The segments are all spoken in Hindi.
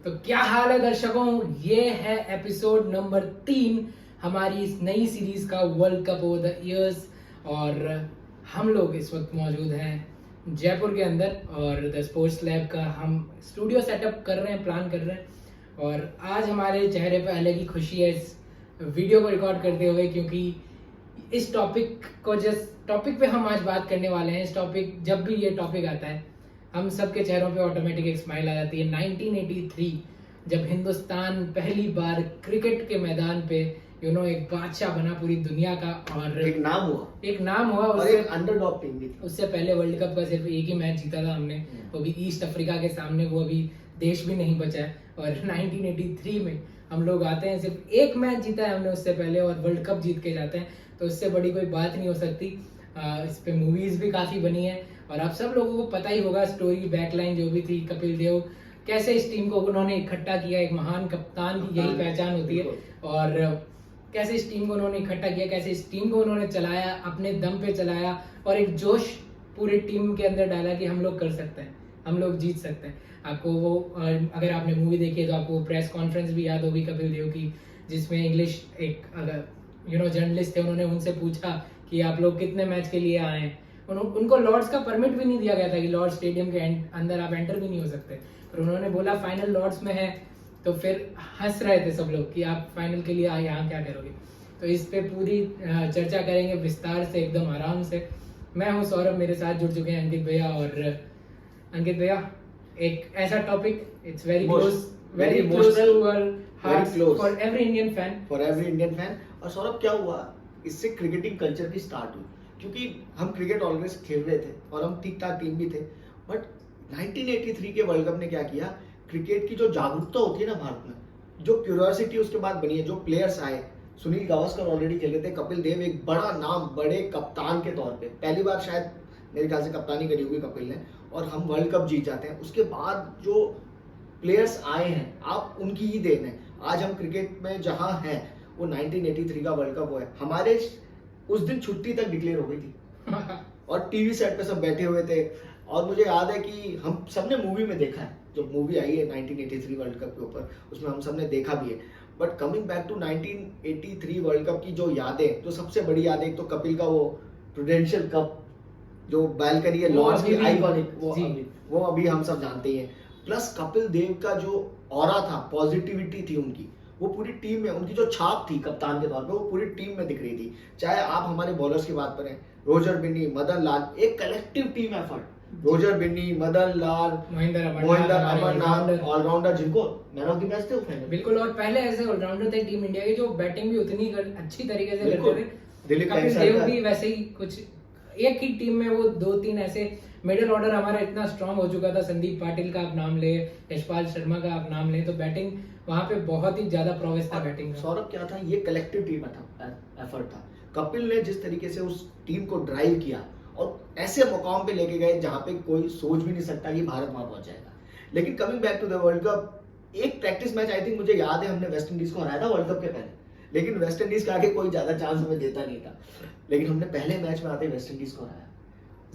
तो क्या हाल है दर्शकों, ये है एपिसोड नंबर 3 हमारी इस नई सीरीज का world cup over the years. और हम लोग इस वक्त मौजूद हैं जयपुर के अंदर और द स्पोर्ट्स लैब का हम स्टूडियो सेटअप कर रहे हैं, प्लान कर रहे हैं। और आज हमारे चेहरे पे अलग ही खुशी है इस वीडियो को रिकॉर्ड करते हुए, क्योंकि इस टॉपिक पे हम आज बात करने वाले हैं। इस टॉपिक, जब भी ये टॉपिक आता है हम सबके चेहरों पे ऑटोमेटिक एक स्माइल आ जाती है। 1983 जब हिंदुस्तान पहली बार क्रिकेट के मैदान पे एक बादशाह बना पूरी दुनिया का, और एक नाम हुआ और एक अंडरडॉग टीम भी थी। उससे पहले वर्ल्ड कप का सिर्फ एक ही मैच जीता था हमने, वो भी ईस्ट अफ्रीका के सामने। वो अभी देश भी नहीं बचा है। और 1983 में हम लोग आते हैं, सिर्फ एक मैच जीता है हमने उससे पहले, और वर्ल्ड कप जीत के जाते हैं। तो इससे बड़ी कोई बात नहीं हो सकती। इस पे मूवीज भी काफी बनी है और आप सब लोगों को पता ही होगा स्टोरी, बैकलाइन जो भी थी। कपिल देव कैसे इस टीम को उन्होंने इकट्ठा किया, एक महान कप्तान की यही पहचान होती है। और कैसे इस टीम को उन्होंने इकट्ठा किया, कैसे इस टीम को उन्होंने चलाया, अपने दम पे चलाया, और एक जोश पूरी टीम के अंदर डाला कि हम लोग कर सकते हैं, हम लोग जीत सकते हैं। आपको वो, अगर आपने मूवी देखी है तो आपको प्रेस कॉन्फ्रेंस भी याद होगी कपिल देव की, जिसमें इंग्लिश एक जर्नलिस्ट थे, उन्होंने उनसे पूछा कि आप लोग कितने मैच के लिए आए हैं। उनको लॉर्ड्स का परमिट भी नहीं दिया गया था कि लॉर्ड्स स्टेडियम के अंदर आप एंटर भी नहीं हो सकते, पर उन्होंने बोला फाइनल लॉर्ड्स में है। तो फिर हंस रहे थे सब लोग कि आप फाइनल के लिए आए, यहाँ क्या करोगे। तो इस पे पूरी चर्चा करेंगे विस्तार से, एकदम आराम से। मैं हूँ सौरभ, मेरे साथ जुड़ चुके हैं अंकित भैया। और अंकित भैया, एक ऐसा topic, it's very close to our hearts for every Indian fan. और सौरभ, क्या हुआ, इससे क्रिकेटिंग कल्चर की स्टार्ट हुई, क्योंकि हम क्रिकेट ऑलवेज खेल रहे थे और हम ठीक ठाक टीम भी थे। बट 1983 के वर्ल्ड कप ने क्या किया, क्रिकेट की जो जागरूकता होती है ना भारत में, जो क्यूरियोसिटी उसके बाद बनी है, जो प्लेयर्स आए, सुनील गावस्कर ऑलरेडी खेल रहे थे, कपिल देव एक बड़ा नाम, बड़े कप्तान के तौर पे पहली बार शायद मेरे ख्याल से कप्तानी करी हुई कपिल ने, और हम वर्ल्ड कप जीत जाते हैं। उसके बाद जो प्लेयर्स आए हैं, आप उनकी ही देन है आज हम क्रिकेट में जहां हैं। वो 1983 का वर्ल्ड कप हुआ है। हमारे उस दिन छुट्टी तक डिक्लेयर हो गई थी और टीवी सेट पे सब बैठे हुए थे। और मुझे याद है कि हम सबने मूवी में देखा है, जो मूवी आई है 1983 वर्ल्ड कप के ऊपर, उसमें हम सबने देखा भी है। But coming back to 1983 world cup की जो यादें, जो सबसे बड़ी यादें, एक तो कपिल का वो प्रूडेंशियल कप, जो बैल्कनी है लॉर्ड्स की, आइकॉनिक, वो अभी हम सब जानते हैं। प्लस कपिल देव का जो ऑरा था, पॉजिटिविटी थी उनकी, वो पूरी टीम में, उनकी जो छाप थी कप्तान के तौर पे, वो पूरी टीम में दिख रही थी। चाहे आप हमारे बॉलर्स की बात करें, रोजर बिन्नी, मदन लाल, एक collective team effort. Roger Binny, Madan Lal, Mohinder Amarnath, all-rounder, जिनको मैन ऑफ द मैच थे फाइनल। बिल्कुल, और पहले ऐसे ऑलराउंडर थे टीम इंडिया के जो बैटिंग भी उतनी अच्छी तरीके से करते थे। कपिल देव भी वैसे ही कुछ, एक ही टीम में वो 2-3 ऐसे, मिडिल ऑर्डर हमारा इतना स्ट्रांग हो चुका था। संदीप पाटिल का आप नाम ले, यशपाल शर्मा का आप नाम ले, तो बैटिंग वहां पे बहुत ही ज्यादा प्रोग्रेस था बैटिंग का। सौरभ, क्या था, ये कलेक्टिव टीम एफर्ट था। कपिल ने जिस तरीके से उस टीम को ड्राइव किया और ऐसे मुकाम पे लेके गए जहां पे कोई सोच भी नहीं सकता कि भारत वहां पहुंच जाएगा। लेकिन coming back to the world cup, एक प्रैक्टिस मैच, आई थिंक मुझे याद है, हमने वेस्ट इंडीज को हराया था वर्ल्ड कप के पहले। लेकिन वेस्ट इंडीज के आगे कोई ज्यादा चांस हमें देता नहीं था, लेकिन हमने पहले मैच में आते वेस्ट इंडीज को हराया।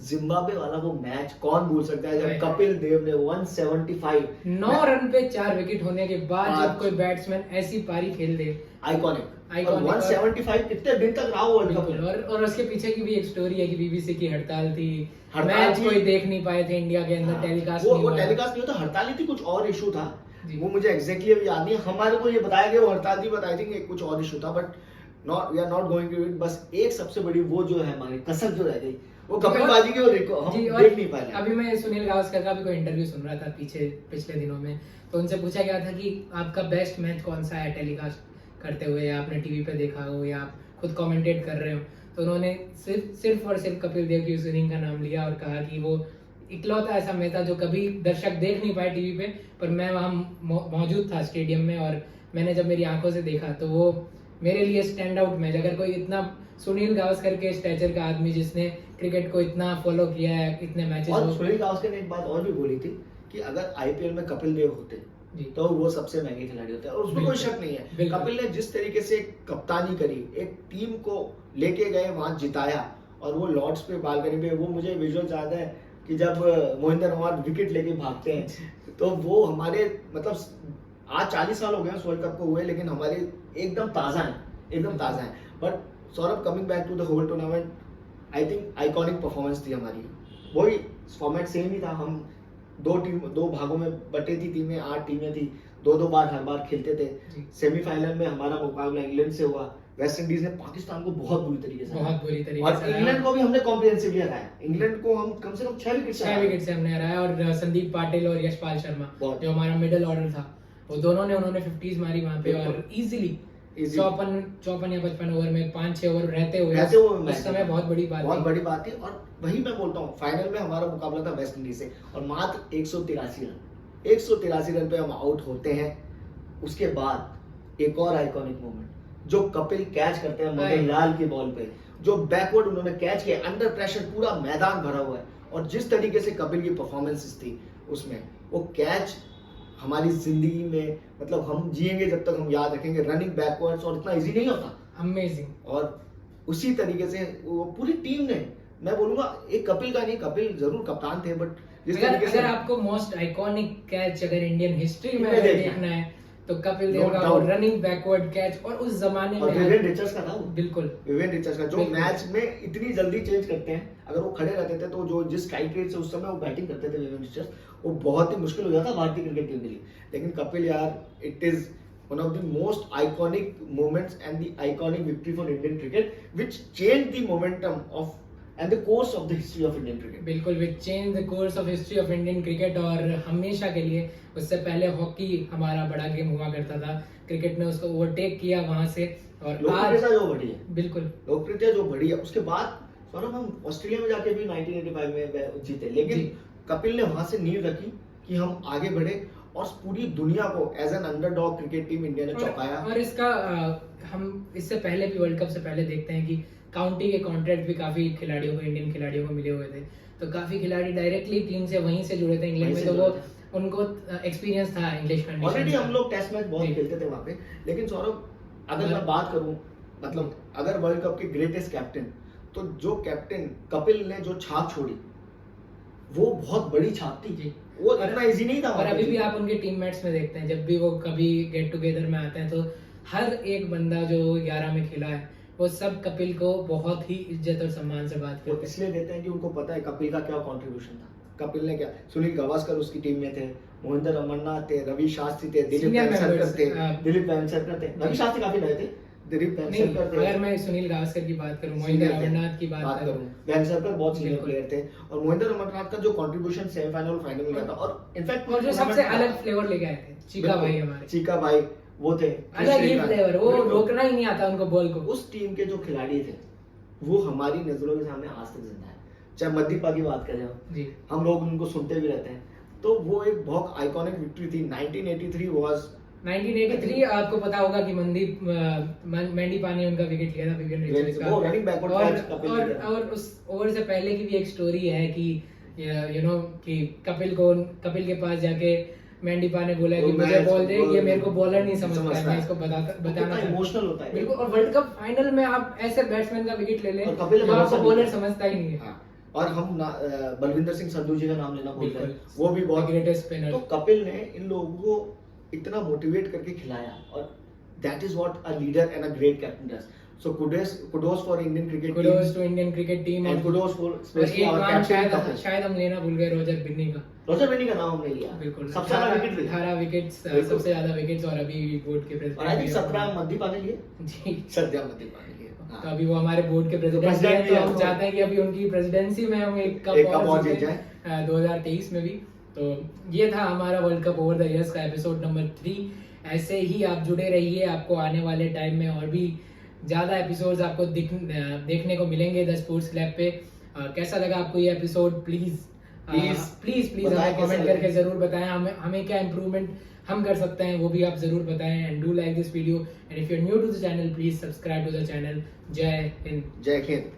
जिम्बाब्वे वाला वो मैच कौन भूल सकता है, जब कपिल देव ने 175 9 रन पे 4 विकेट होने के बाद जब कोई बैट्समैन ऐसी पारी खेल दे, आइकॉनिक। 175 कितने दिन तक रहा वर्ल्ड कप। और उसके पीछे की भी एक स्टोरी है कि बीबीसी की हड़ताल थी, मैच कोई देख नहीं पाए थे इंडिया के अंदर, टेलीकास्ट नहीं हुआ। वो टेलीकास्ट नहीं होता, हड़ताल थी, कुछ और इशू था, वो मुझे एग्जैक्टली अभी याद नहीं है। हमारे को ये बताया गया वो हड़ताल थी, बट आई थिंक कुछ और इशू था। But we are not going to it. बस एक सबसे बड़ी वो जो है हमारी कसक जो रह गई, वो कपिलबाजी की, हम देख नहीं पाए। अभी मैं सुनील गावस्कर का भी कोई इंटरव्यू सुन रहा था पिछले दिनों में, तो उनसे पूछा गया था कि आपका बेस्ट मैच कौन सा है टेलीकास्ट करते हुए, या आपने टीवी पे देखा हो, या आप खुद कमेंटेट कर रहे हो। तो उन्होंने सिर्फ और सिर्फ कपिल देव की उस इनिंग का नाम लिया और कहा कि वो इकलौता ऐसा मैच था जो कभी दर्शक देख नहीं पाए टीवी पे, पर मैं वहाँ मौजूद था स्टेडियम में, और मैंने जब मेरी आंखों से देखा तो वो मेरे लिए स्टैंड आउट मैच। अगर कोई इतना सुनील गावस्कर के स्टैचर का आदमी जिसने क्रिकेट को इतना फॉलो किया है, इतने मैचेस, और सुनील गावस्कर ने एक बात और भी बोली थी कि अगर आईपीएल में कपिल देव होते तो वो सबसे महंगे खिलाड़ी होते हैं, और उसमें कोई शक नहीं है। कपिल ने जिस तरीके से कप्तानी करी, एक टीम को लेके गए, वहां जिताया, और वो लॉर्ड्स पे बालकनी पे, वो मुझे विजुअल याद है कि जब मोहिंदर अमरनाथ विकेट लेके भागते हैं तो वो हमारे मतलब आज 40 साल हो गए उस वर्ल्ड कप को हुए, लेकिन हमारे एकदम ताज़ा है, एकदम ताज़ा है। But Saurabh, coming back to the whole tournament, I think iconic performance थी हमारी। वही फॉर्मेट सेम ही था, हम दो भागों में बटे थी टीमें, 8 टीमें थी, 2-2 बार हर बार खेलते थे। सेमीफाइनल में हमारा मुकाबला इंग्लैंड से हुआ। वेस्ट इंडीज ने पाकिस्तान को बहुत बुरी तरीके से और इंग्लैंड को भी हमने कॉम्प्रिहेंसिवली हराया। इंग्लैंड को हम कम से कम 6 विकेट से हमने हराया, और संदीप पाटिल और यशपाल शर्मा जो हमारा मिडिल ऑर्डर था, वो दोनों ने उन्होंने 50s मारी वहां पे, और इजीली 54 या 55 ओवर में 5-6 ओवर रहते हुए उस समय बहुत बड़ी बात थी। और वही मैं बोलता हूँ, फाइनल में हमारा मुकाबला था वेस्ट इंडीज से, और मात्र 183 रन पे हम आउट होते हैं। उसके बाद एक और आइकॉनिक मोमेंट, जो कपिल कैच करते हैं मदन लाल की बॉल पे, जो बैकवर्ड उन्होंने कैच किया, अंडर प्रेशर पूरा मैदान भरा हुआ है, और जिस तरीके से कपिल की परफॉर्मेंसेस थी उसमें, वो कैच हमारी जिंदगी में, मतलब हम जिएंगे जब तक हम याद रखेंगे। रनिंग बैकवर्ड्स, और इतना इजी नहीं होता, अमेजिंग। और उसी तरीके से वो पूरी टीम ने, मैं बोलूंगा एक कपिल का नहीं, कपिल जरूर कप्तान थे, बट अगर आपको मोस्ट आइकॉनिक कैच अगर इंडियन हिस्ट्री में देखना है तो कपिल देव का रनिंग बैकवर्ड कैच, और उस जमाने में विवियन रिचर्ड्स का था वो, बिल्कुल विवियन रिचर्ड्स का, जो मैच में इतनी जल्दी चेंज करते हैं। अगर वो खड़े रहते थे तो जो जिस स्ट्राइक रेट से उस समय वो बैटिंग करते थे विवियन रिचर्ड्स, वो बहुत ही मुश्किल हो जाता भारतीय क्रिकेट टीम के लिए। लेकिन कपिल यार, it is one of the most iconic moments and the iconic victory for Indian cricket, which changed the momentum of and the course of the history of Indian cricket. बिल्कुल, which changed the course of history of Indian cricket, और हमेशा के लिए। उससे पहले हॉकी हमारा बड़ा गेम हुआ करता था, क्रिकेट ने उसको ओवरटेक किया वहां से, और लोकप्रियता जो बढ़ी है, बिल्कुल लोकप्रियता जो बढ़ी है। उसके बाद सौरभ, हम ऑस्ट्रेलिया में जाके भी 1985 में जीते, लेकिन कपिल ने वहां से नींव रखी कि हम आगे बढ़े, और पूरी दुनिया को as an underdog cricket team India ने चौंकाया। और इसका हम इससे पहले भी, वर्ल्ड कप से पहले देखते हैं कि काउंटी के कॉन्ट्रैक्ट भी काफी खिलाड़ियों को, इंडियन खिलाड़ियों को मिले हुए थे। तो काफी खिलाड़ी डायरेक्टली टीम से वहीं से जुड़े थे इंग्लैंड में, तो वो उनको एक्सपीरियंस था इंग्लिश कंडीशन। ऑलरेडी हम लोग टेस्ट मैच बहुत खेलते थे वहां पे। लेकिन सौरभ, अगर मैं बात करूं, मतलब अगर वर्ल्ड कप के ग्रेटेस्ट कैप्टन, तो जो कैप्टन कपिल ने जो छाप छोड़ी, वो बहुत बड़ी छाप थी। वो इतना इजी नहीं था। और अभी भी आप उनके टीममेट्स में देखते हैं, जब भी वो कभी गेट टुगेदर में आते हैं, तो हर एक बंदा जो 11 में खेला है, वो सब कपिल को बहुत ही इज्जत और सम्मान से बात करते हैं। इसलिए देते हैं कि उनको पता है कपिल का क्या कंट्रीब्यूशन था। कपिल ने क्या, सुनील गावस्कर उसकी टीम में थे, मोहिंदर अमरनाथ थे, रवि शास्त्री थे, दिलीप वेंगसरकर थे, रवि शास्त्री काफी नए थे, दिलीप वेंगसरकर थे। अगर मैं सुनील गावस्कर की बात करूं, मोहिंदर अमरनाथ की बात करूं, वेंगसरकर बहुत सीनियर प्लेयर थे, और मोहिंदर अमरनाथ का जो कंट्रीब्यूशन सेमीफाइनल और फाइनल में था, और इनफैक्ट जो सबसे अलग फ्लेवर लेके आए थे, चीका भाई हमारे, चीका भाई वो थे, अलग ही फ्लेवर, वो रोकना ही नहीं आता उनको बॉल को। उस टीम के जो खिलाड़ी थे, वो हमारी नजरों के सामने आज तक जिंदा है। चाहे मदीपा की बात करें जी, हम लोग उनको सुनते भी रहते हैं। तो वो एक बहुत आइकॉनिक विक्ट्री थी। 1983 आपको पता होगा कि मेंडीपा ने उनका विकेट लिया था, विवियन रिचर्ड्स का, वो रनिंग बैकवर्ड और उस ओवर से पहले की भी एक स्टोरी है कि यू नो कि कपिल के पास जाके मेंडीपा ने बोला कि मुझे बॉल दे, ये मेरे को बॉलर नहीं समझता है, मैं इसको बताना इमोशनल होता है बिल्कुल। और वर्ल्ड कप फाइनल में आप ऐसे बैट्समैन का विकेट ले लें जो आपको बॉलर समझता ही नहीं है। और हम बलविंदर सिंह संधू जी का नाम लेना भूल गए, वो भी बहुत ग्रेटेस्ट स्पिनर। तो कपिल ने इन लोगों को इतना मोटिवेट करके खिलाया, और that is what a leader and a great captain does. So kudos for Indian cricket team, kudos to Indian cricket team, and kudos for especially our captain। शायद हम लेना भूल गए रोजर बिन्नी का। रोजर बिन्नी का नाम हमने लिया, बिल्कुल, सबसे ज्यादा विकेट 18 विकेट्स, सबसे ज्यादा विकेट्स, और अभी बोर्ड के प्रेसिडेंट, और आई थिंक 17 मदीपा ने लिए जी, सद्या मदीपा ने लिए। तो अभी वो हमारे बोर्ड के प्रेसिडेंट हैं, तो हम चाहते हैं कि अभी उनकी प्रेसिडेंसी में हम एक कप और जीत जाए 2023 में भी। तो ये था हमारा world cup over the years का एपिसोड नंबर 3। ऐसे ही आप जुड़े रहिए, आपको आने वाले टाइम में और भी ज्यादा एपिसोड्स आपको देखने को मिलेंगे द स्पोर्ट्स क्लब पे। कैसा लगा आपको ये एपिसोड, प्लीज हमें कमेंट करके जरूर बताएं। हमें क्या इम्प्रूवमेंट हम कर सकते हैं वो भी आप जरूर बताएं। And do like this video, and if you are new to the channel please subscribe to the channel. जय हिंद। जय हिंद।